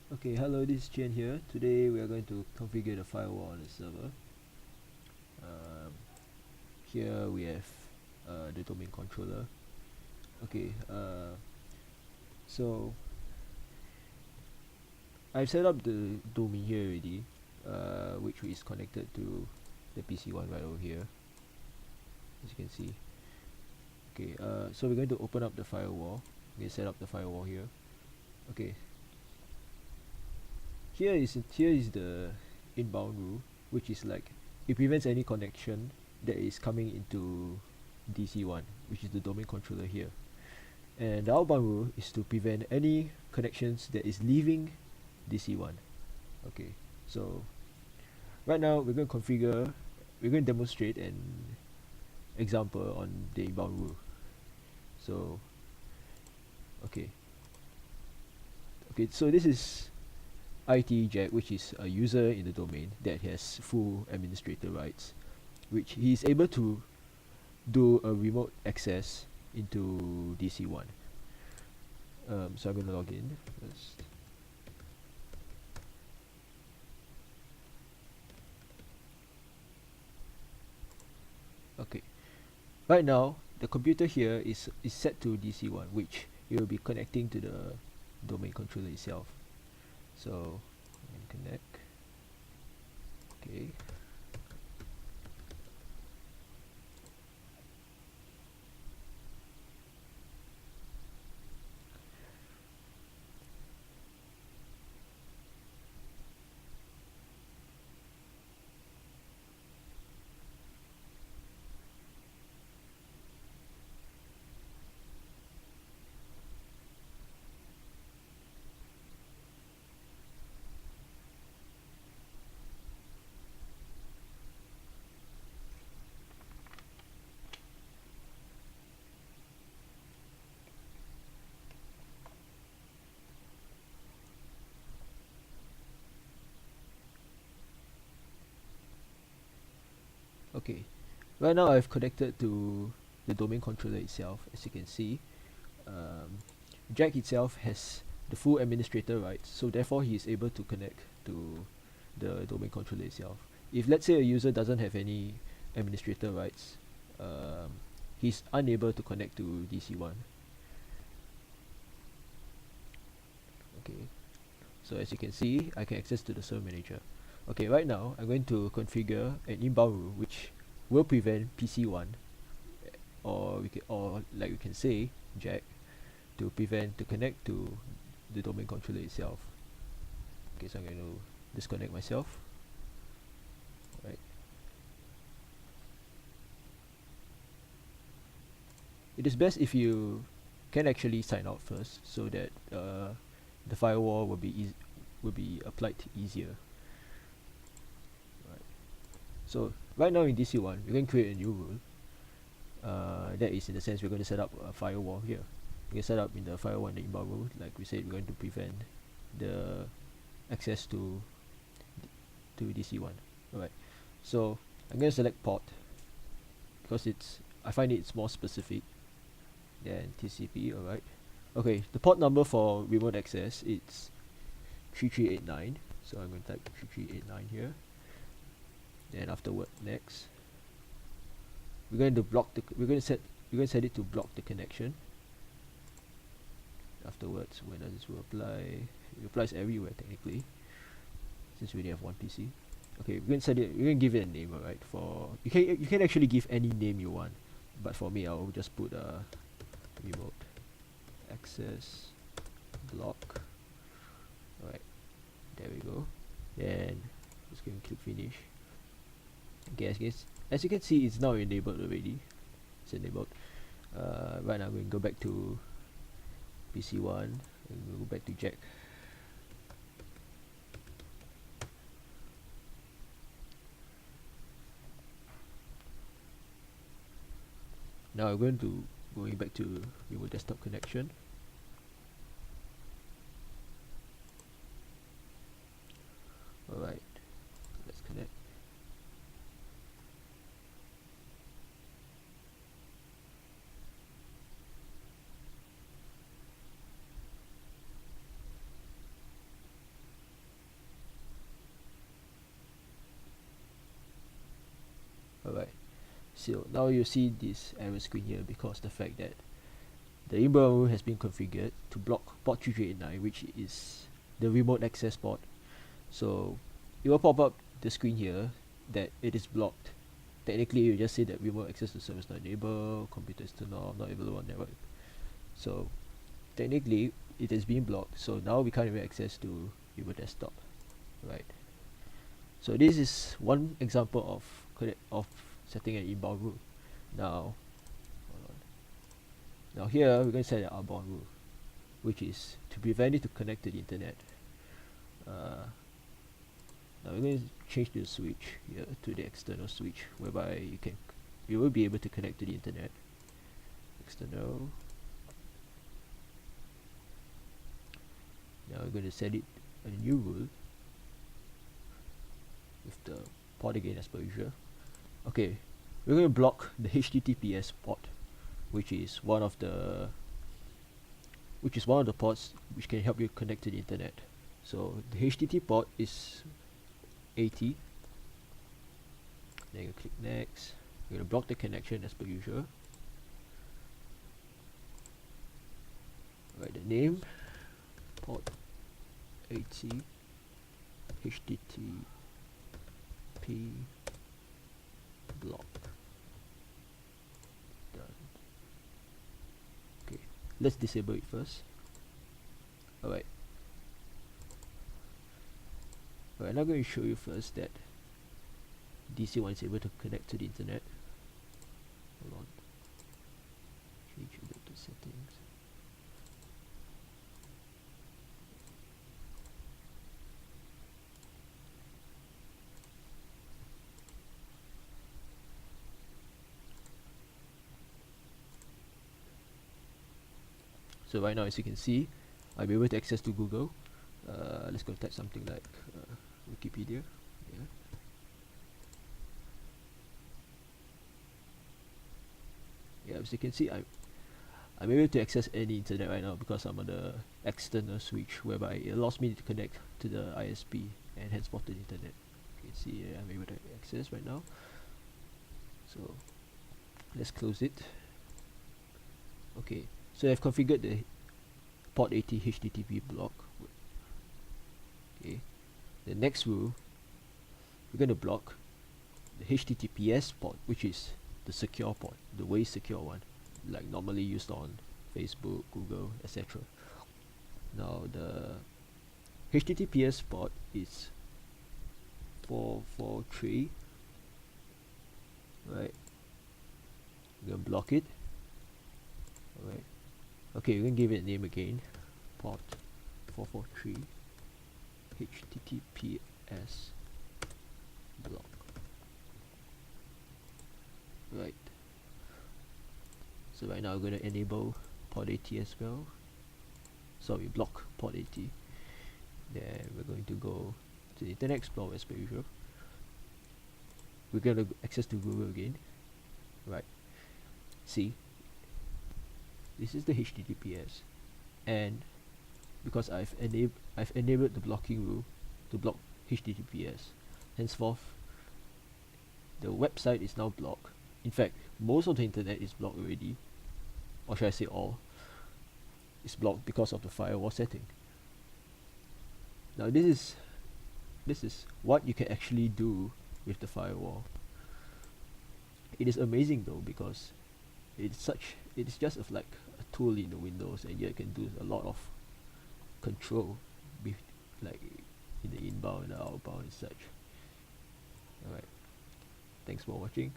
Okay, hello, this is Chen here. Today we are going to configure the firewall on the server. Um, Here we have the domain controller. Okay, so I've set up the domain here already, which is connected to the PC1 right over here, as you can see. Okay, so we're going to open up the firewall. We set up the firewall here. Okay, here is the inbound rule, which is like it prevents any connection that is coming into DC1, which is the domain controller here. And the outbound rule is to prevent any connections that is leaving DC1. Okay, so right now we're going to demonstrate an example on the inbound rule. So okay, so this is IT Jack, which is a user in the domain that has full administrator rights, which he is able to do a remote access into DC1. So I'm going to log in first. Okay, right now the computer here is set to DC1, which it will be connecting to the domain controller itself. So connect. Okay, okay, right now I've connected to the domain controller itself. As you can see, um, Jack itself has the full administrator rights, so therefore he is able to connect to the domain controller itself. If let's say a user doesn't have any administrator rights, he's unable to connect to DC1. Okay, so as you can see, I can access to the server manager. Okay, right now I'm going to configure an inbound rule which will prevent PC1, or like we can say Jack, to connect to the domain controller itself. Okay, so I'm going to disconnect myself. Right. It is best if you can actually sign out first, so that the firewall will be applied easier. Right. So right now in DC1, we're going to create a new rule. That is, in the sense, we're going to set up a firewall here. We can set up in the firewall and the inbound rule, like we said, we're going to prevent the access to DC1. Alright, so I'm going to select port because I find it's more specific than TCP. Alright, okay, the port number for remote access it's 3389, so I'm going to type 3389 here. Then afterward, next, we're going to set it to block the connection. Afterwards, when does this will apply? It applies everywhere technically, since we only have one PC. Okay, we're going to give it a name. Alright, for you can actually give any name you want, but for me I'll just put remote access block. Alright, there we go. Then just going to click finish. Okay, as you can see, it's now enabled already. It's enabled. Right now I'm going to go back to PC1 and we'll go back to Jack. Now I'm going back to remote desktop connection. Alright, let's connect. So now you see this error screen here because the fact that the inbound rule has been configured to block port 3389, which is the remote access port. So it will pop up the screen here that it is blocked. Technically, you just say that remote access to service not enabled, computer is turned off, not available on network. So technically, it is being blocked. So now we can't even access to your desktop, right? So this is one example of setting an inbound rule. Now, now here we're going to set an outbound rule, which is to prevent it to connect to the internet. Now we're going to change the switch here to the external switch, whereby you will be able to connect to the internet. External. Now we're going to set it a new rule with the port again as per usual. Okay, we're going to block the HTTPS port, which is one of the ports which can help you connect to the internet. So the HTTP port is 80. Then you click next. We're going to block the connection as per usual. Write the name, port 80, HTTP block. Done. Okay, let's disable it first. Alright. Alright, I'm going to show you first that DC1 is able to connect to the internet. Hold on. Change a bit to settings. So right now, as you can see, I'll be able to access to Google. Let's go type something like Wikipedia. Yeah, as you can see, I'm able to access any internet right now because I'm on the external switch, whereby it allows me to connect to the ISP and henceforth to the internet. You can see I'm able to access right now. So let's close it. Okay, so I've configured the port 80 HTTP block. Okay, the next rule, we're going to block the HTTPS port, which is the secure port, the way secure one, like normally used on Facebook, Google, etc. Now the HTTPS port is 443, right? We're gonna block it. Alright. Okay, we're gonna give it a name again. Port 443 HTTPS block. Right. So right now we're going to enable port 80 as well. Sorry, block port 80. Then we're going to go to the Internet Explorer as per usual. We're going to access to Google again. Right. See, this is the HTTPS, and because I've enabled the blocking rule to block HTTPS, henceforth the website is now blocked. In fact, most of the internet is blocked already, or should I say all is blocked because of the firewall setting. Now this is what you can actually do with the firewall. It is amazing though, because it's just like a tool in the Windows, and yet it can do a lot of control, like in the inbound and the outbound and such. Alright, thanks for watching.